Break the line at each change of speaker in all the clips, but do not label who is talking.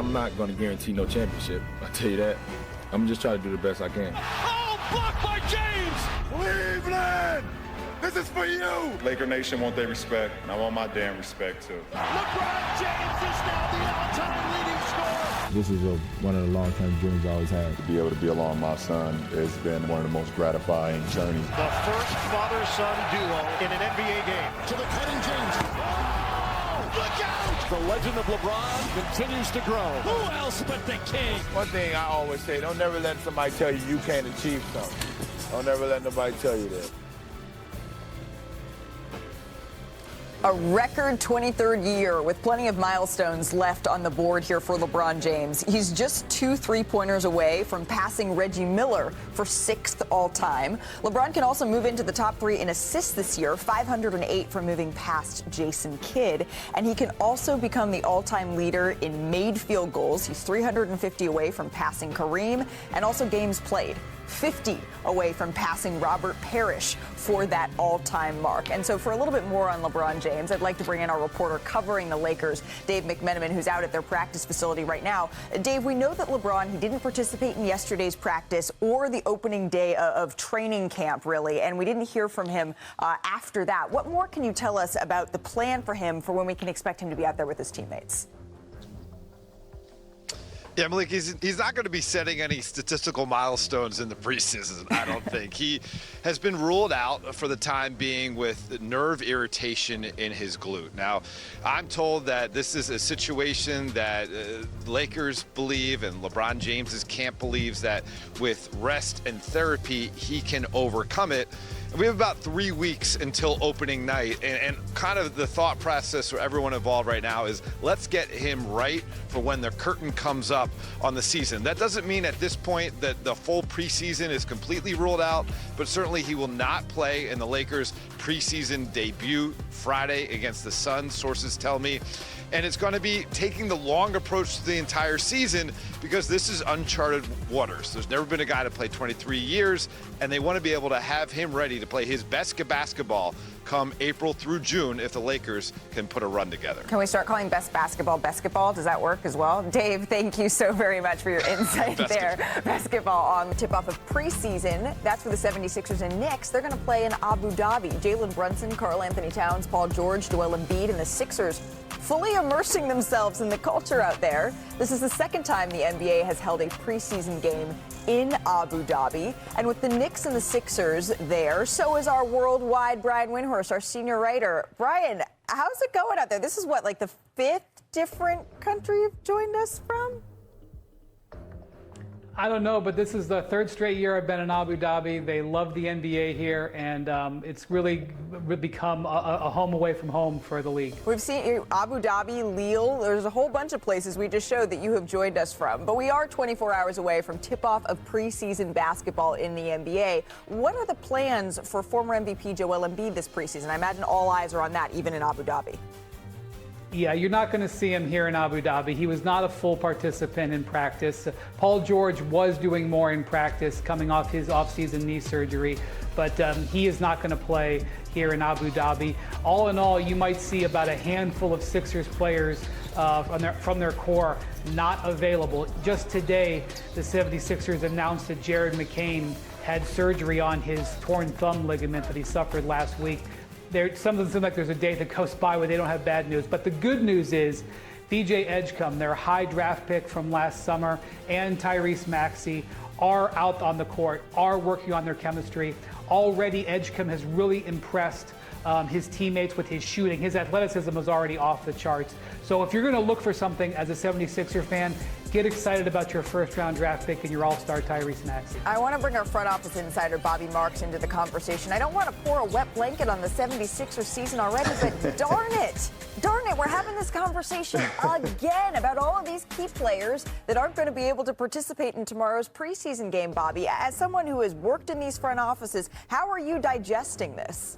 I'm not going to guarantee no championship. I'll tell you that. I'm just trying to do the best I can.
Oh, blocked by James!
Cleveland! This is for you!
Laker Nation want their respect, and I want my damn respect too.
LeBron James is now the all-time leading scorer.
This is one of the long-term dreams I always had.
To be able to be along my son has been one of the most gratifying journeys.
The first father-son duo in an NBA game. To the cutting James. Oh, look out! The legend of LeBron continues to grow. Who else but the king?
One thing I always say, don't never let somebody tell you you can't achieve something. Don't never let nobody tell you that.
A record 23rd year with plenty of milestones left on the board here for LeBron James. He's just 2 3-pointers away from passing Reggie Miller for 6th all-time. LeBron can also move into the top 3 in assists this year, 508 from moving past Jason Kidd. And he can also become the all-time leader in made field goals. He's 350 away from passing Kareem, and also games played. 50 away from passing Robert Parrish for that all-time mark. And so for a little bit more on LeBron James, I'd like to bring in our reporter covering the Lakers, Dave McMenamin, who's out at their practice facility right now. Dave, we know that LeBron, he didn't participate in yesterday's practice or the opening day of training camp, really, and we didn't hear from him after that. What more can you tell us about the plan for him for when we can expect him to be out there with his teammates?
Yeah, Malik, he's not going to be setting any statistical milestones in the preseason, I don't think. He has been ruled out for the time being with nerve irritation in his glute. Now, I'm told that this is a situation that Lakers believe and LeBron James's camp believes that with rest and therapy, he can overcome it. We have about 3 weeks until opening night, and kind of the thought process for everyone involved right now is let's get him right for when the curtain comes up on the season. That doesn't mean at this point that the full preseason is completely ruled out, but certainly he will not play in the Lakers' preseason debut Friday against the Suns, sources tell me. And it's going to be taking the long approach to the entire season because this is uncharted waters. There's never been a guy to play 23 years, and they want to be able to have him ready to play his best basketball come April through June if the Lakers can put a run together.
Can we start calling best basketball basketball? Does that work as well? Dave, thank you so very much for your insight there. Basketball on the tip-off of preseason. That's for the 76ers and Knicks. They're going to play in Abu Dhabi. Jalen Brunson, Karl Anthony Towns, Paul George, Joel Embiid, and the Sixers fully immersing themselves in the culture out there. This is the second time the NBA has held a preseason game in Abu Dhabi. And with the Knicks and the Sixers there, so is our worldwide Brian Windhorst, our senior writer. Brian, how's it going out there? This is what, like the 5th different country you've joined us from?
I don't know, but this is the 3rd straight year I've been in Abu Dhabi. They love the NBA here, and it's really become a home away from home for the league.
We've seen Abu Dhabi, Lille. There's a whole bunch of places we just showed that you have joined us from. But we are 24 hours away from tip-off of preseason basketball in the NBA. What are the plans for former MVP Joel Embiid this preseason? I imagine all eyes are on that, even in Abu Dhabi.
Yeah, you're not going to see him here in Abu Dhabi. He was not a full participant in practice. Paul George was doing more in practice coming off his offseason knee surgery, but he is not going to play here in Abu Dhabi. All in all, you might see about a handful of Sixers players from their core not available. Just today, the 76ers announced that Jared McCain had surgery on his torn thumb ligament that he suffered last week. Something seems like there's a day that goes by where they don't have bad news. But the good news is DJ Edgecombe, their high draft pick from last summer, and Tyrese Maxey are out on the court, are working on their chemistry. Already, Edgecombe has really impressed his teammates with his shooting. His athleticism is already off the charts. So if you're going to look for something as a 76er fan, get excited about your first-round draft pick and your all-star Tyrese Maxey.
I want to bring our front office insider Bobby Marks into the conversation. I don't want to pour a wet blanket on the 76er season already, but darn it, we're having this conversation again about all of these key players that aren't going to be able to participate in tomorrow's preseason game, Bobby. As someone who has worked in these front offices, how are you digesting this?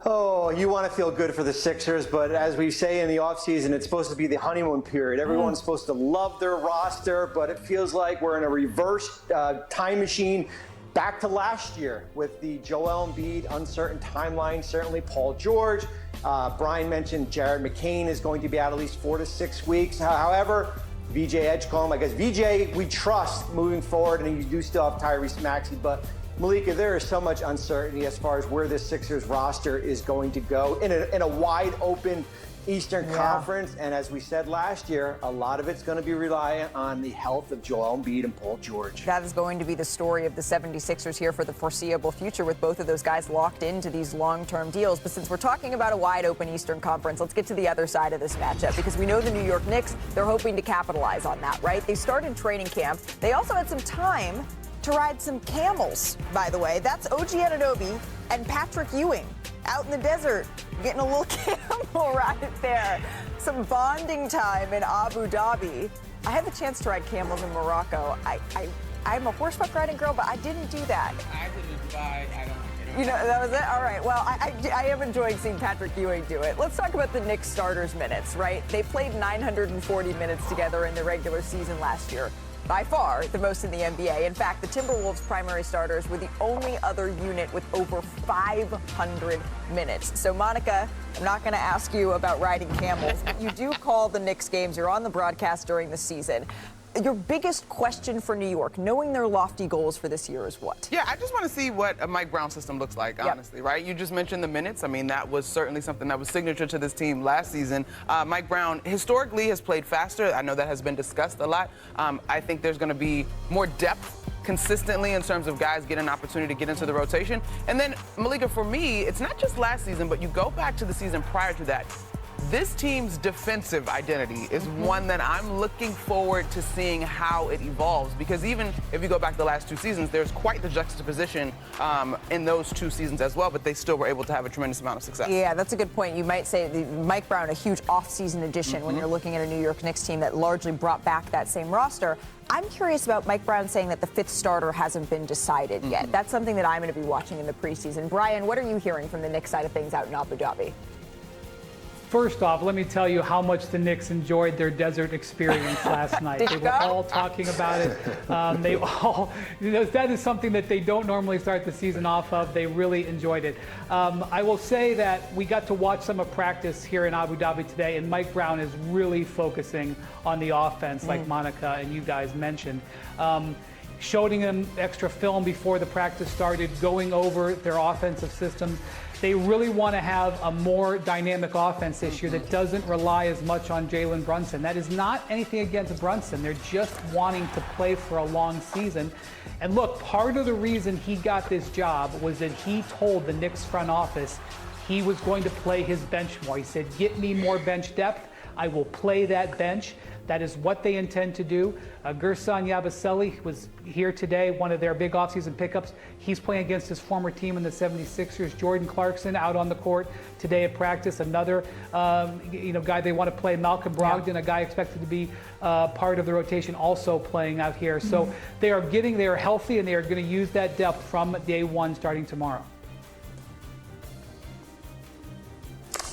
Oh, you want to feel good for the Sixers, but as we say in the offseason, it's supposed to be the honeymoon period. Everyone's supposed to love their roster, but it feels like we're in a reverse time machine back to last year with the Joel Embiid uncertain timeline. Certainly Paul George, Brian mentioned Jared McCain is going to be out at least 4 to 6 weeks. However, VJ Edgecombe, I guess VJ we trust moving forward, and you do still have Tyrese Maxey, but Malika, there is so much uncertainty as far as where this Sixers roster is going to go in a wide open Eastern Conference, and as we said last year, a lot of it's going to be reliant on the health of Joel Embiid and Paul George.
That is going to be the story of the 76ers here for the foreseeable future, with both of those guys locked into these long-term deals. But since we're talking about a wide-open Eastern Conference, let's get to the other side of this matchup, because we know the New York Knicks, they're hoping to capitalize on that, right? They started training camp. They also had some time to ride some camels, by the way. That's OG Anunoby and Patrick Ewing out in the desert, getting a little camel ride there. Some bonding time in Abu Dhabi. I had the chance to ride camels in Morocco. I'm a horseback riding girl, but I didn't do that.
I didn't buy, I don't.
You know, that was it? All right. Well, I am enjoying seeing Patrick Ewing do it. Let's talk about the Knicks starters minutes, right? They played 940 minutes together in the regular season last year. By far, the most in the NBA. In fact, the Timberwolves' primary starters were the only other unit with over 500 minutes. So, Monica, I'm not going to ask you about riding camels, but you do call the Knicks games. You're on the broadcast during the season. Your biggest question for New York, knowing their lofty goals for this year, is what?
Yeah, I just want to see what a Mike Brown system looks like, honestly, right? You just mentioned the minutes. I mean, that was certainly something that was signature to this team last season. Mike Brown historically has played faster. I know that has been discussed a lot. I think there's going to be more depth consistently in terms of guys getting an opportunity to get into the rotation. And then, Malika, for me, it's not just last season, but you go back to the season prior to that. This team's defensive identity is one that I'm looking forward to seeing how it evolves, because even if you go back the last 2 seasons, there's quite the juxtaposition in those 2 seasons as well, but they still were able to have a tremendous amount of success.
Yeah, that's a good point. You might say Mike Brown, a huge off-season addition when you're looking at a New York Knicks team that largely brought back that same roster. I'm curious about Mike Brown saying that the 5th starter hasn't been decided yet. That's something that I'm going to be watching in the preseason. Brian, what are you hearing from the Knicks side of things out in Abu Dhabi?
First off, let me tell you how much the Knicks enjoyed their desert experience last night. They were all talking about it. They all, that is something that they don't normally start the season off of. They really enjoyed it. I will say that we got to watch some of practice here in Abu Dhabi today, and Mike Brown is really focusing on the offense, like Monica and you guys mentioned. Showing them extra film before the practice started, going over their offensive systems. They really want to have a more dynamic offense this year that doesn't rely as much on Jalen Brunson. That is not anything against Brunson. They're just wanting to play for a long season. And look, part of the reason he got this job was that he told the Knicks front office he was going to play his bench more. He said, get me more bench depth. I will play that bench. That is what they intend to do. Gerson Yabusele was here today, one of their big offseason pickups. He's playing against his former team in the 76ers. Jordan Clarkson out on the court today at practice. Another guy they want to play, Malcolm Brogdon, a guy expected to be part of the rotation, also playing out here. So they are healthy, and they are going to use that depth from day one starting tomorrow.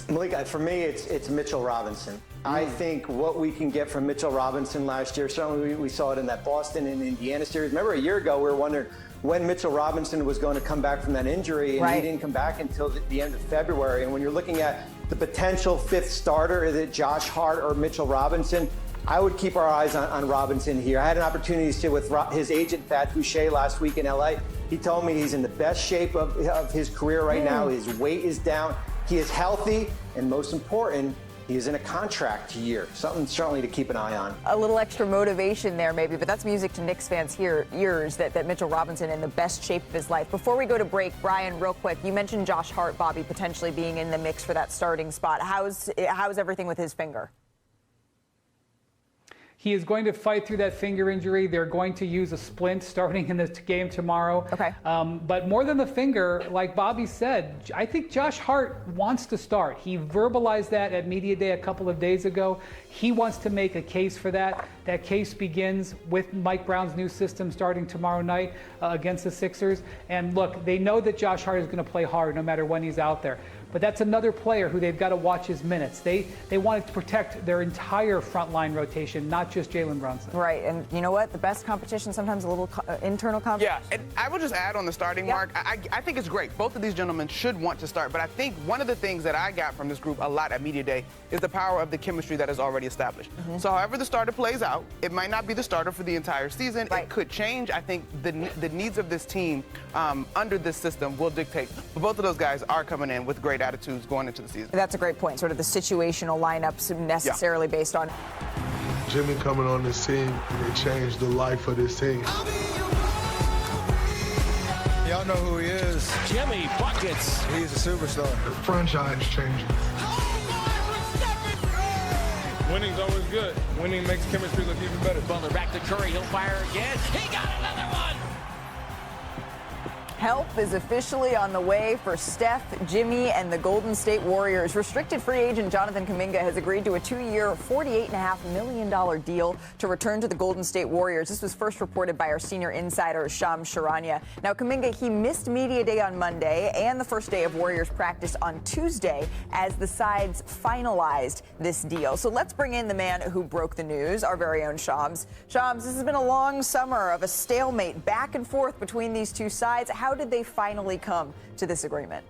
Malika, for me, it's Mitchell Robinson. I think what we can get from Mitchell Robinson last year, certainly we saw it in that Boston and Indiana series. Remember a year ago, we were wondering when Mitchell Robinson was going to come back from that injury, and he didn't come back until the end of February. And when you're looking at the potential 5th starter, is it Josh Hart or Mitchell Robinson? I would keep our eyes on Robinson here. I had an opportunity to sit with his agent, Thad Fouché, last week in LA. He told me he's in the best shape of his career right now. His weight is down. He is healthy, and most important, he is in a contract year. Something certainly to keep an eye on.
A little extra motivation there maybe, but that's music to Knicks fans' ears that Mitchell Robinson in the best shape of his life. Before we go to break, Brian, real quick, you mentioned Josh Hart, Bobby, potentially being in the mix for that starting spot. How's everything with his finger?
He is going to fight through that finger injury. They're going to use a splint starting in this game tomorrow.
Okay.
But more than the finger, like Bobby said, I think Josh Hart wants to start. He verbalized that at Media Day a couple of days ago. He wants to make a case for that. That case begins with Mike Brown's new system starting tomorrow night against the Sixers. And look, they know that Josh Hart is going to play hard no matter when he's out there. But that's another player who they've got to watch his minutes. They wanted to protect their entire frontline rotation, not just Jalen Brunson.
Right, and you know what? The best competition, sometimes a little internal competition.
Yeah, and I would just add on the starting mark, I think it's great. Both of these gentlemen should want to start, but I think one of the things that I got from this group a lot at Media Day is the power of the chemistry that is already established. So however the starter plays out, it might not be the starter for the entire season. Right. It could change. I think the needs of this team under this system will dictate. But both of those guys are coming in with great attitudes going into the season.
That's a great point. Sort of the situational lineups necessarily based on.
Jimmy coming on this team, it changed the life of this team.
Y'all know who he is. Jimmy buckets. He's a superstar.
The franchise changing.
Winning's always good. Winning makes chemistry look even better.
Butler back to Curry. He'll fire again. He got another one.
Help is officially on the way for Steph, Jimmy, and the Golden State Warriors. Restricted free agent Jonathan Kuminga has agreed to a 2-year, $48.5 million deal to return to the Golden State Warriors. This was first reported by our senior insider, Shams Charania. Now, Kuminga, he missed Media Day on Monday and the first day of Warriors practice on Tuesday as the sides finalized this deal. So let's bring in the man who broke the news, our very own Shams. Shams, this has been a long summer of a stalemate back and forth between these two sides. How did they finally come to this agreement?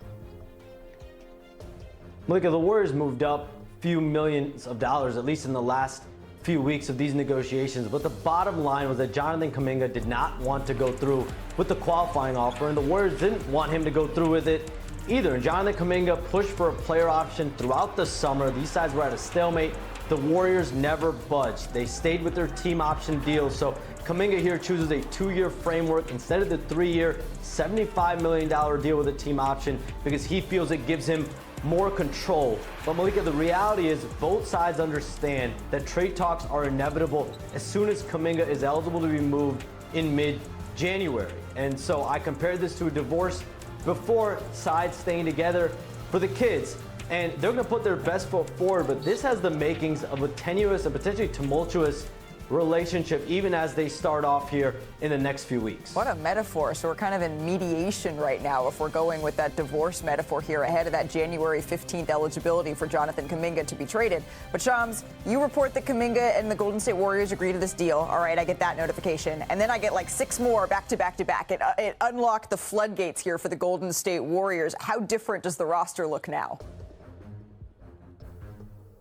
Look, the Warriors moved up a few millions of dollars, at least in the last few weeks of these negotiations. But the bottom line was that Jonathan Kuminga did not want to go through with the qualifying offer, and the Warriors didn't want him to go through with it either. And Jonathan Kuminga pushed for a player option throughout the summer. These sides were at a stalemate. The Warriors never budged. They stayed with their team option deal. So Kuminga here chooses a 2-year framework instead of the 3-year, $75 million deal with a team option because he feels it gives him more control. But Malika, the reality is both sides understand that trade talks are inevitable as soon as Kuminga is eligible to be moved in mid-January. And so I compared this to a divorce before, sides staying together for the kids. And they're going to put their best foot forward, but this has the makings of a tenuous and potentially tumultuous relationship, even as they start off here in the next few weeks.
What a metaphor. So we're kind of in mediation right now if we're going with that divorce metaphor here ahead of that January 15th eligibility for Jonathan Kuminga to be traded. But Shams, you report that Kuminga and the Golden State Warriors agree to this deal. All right, I get that notification. And then I get like 6 more back to back to back. It unlocked the floodgates here for the Golden State Warriors. How different does the roster look now?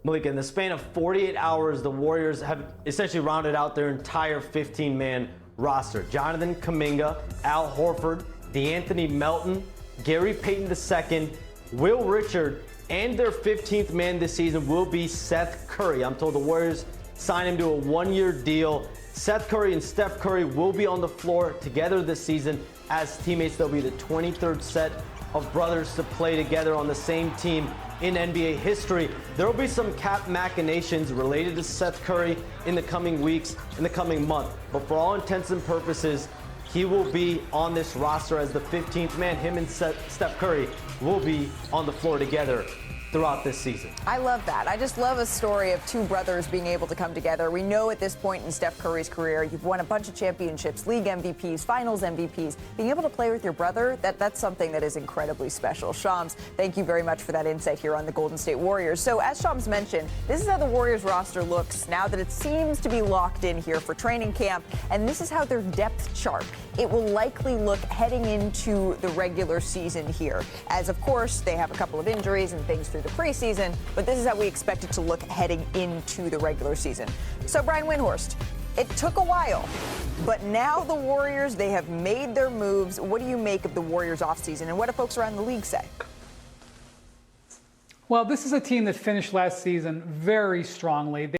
Malika, in the span of 48 hours, the Warriors have essentially rounded out their entire 15-man roster. Jonathan Kuminga, Al Horford, DeAnthony Melton, Gary Payton II, Will Richard, and their 15th man this season will be Seth Curry. I'm told the Warriors signed him to a 1-year deal. Seth Curry and Steph Curry will be on the floor together this season as teammates. They'll be the 23rd set of brothers to play together on the same team in NBA history. There will be some cap machinations related to Seth Curry in the coming weeks, in the coming month. But for all intents and purposes, he will be on this roster as the 15th man. Him and Steph Curry will be on the floor together throughout this season.
I love that. I just love a story of two brothers being able to come together. We know at this point in Steph Curry's career, you've won a bunch of championships, league MVPs, finals MVPs. Being able to play with your brother, that's something that is incredibly special. Shams, thank you very much for that insight here on the Golden State Warriors. So as Shams mentioned, this is how the Warriors roster looks now that it seems to be locked in here for training camp. And this is how their depth chart, it will likely look heading into the regular season here. As of course, they have a couple of injuries and things through the preseason, but this is how we expect it to look heading into the regular season. So Brian Windhorst, it took a while, but now the Warriors, they have made their moves. What do you make of the Warriors offseason, and what do folks around the league say?
Well, this is a team that finished last season very strongly.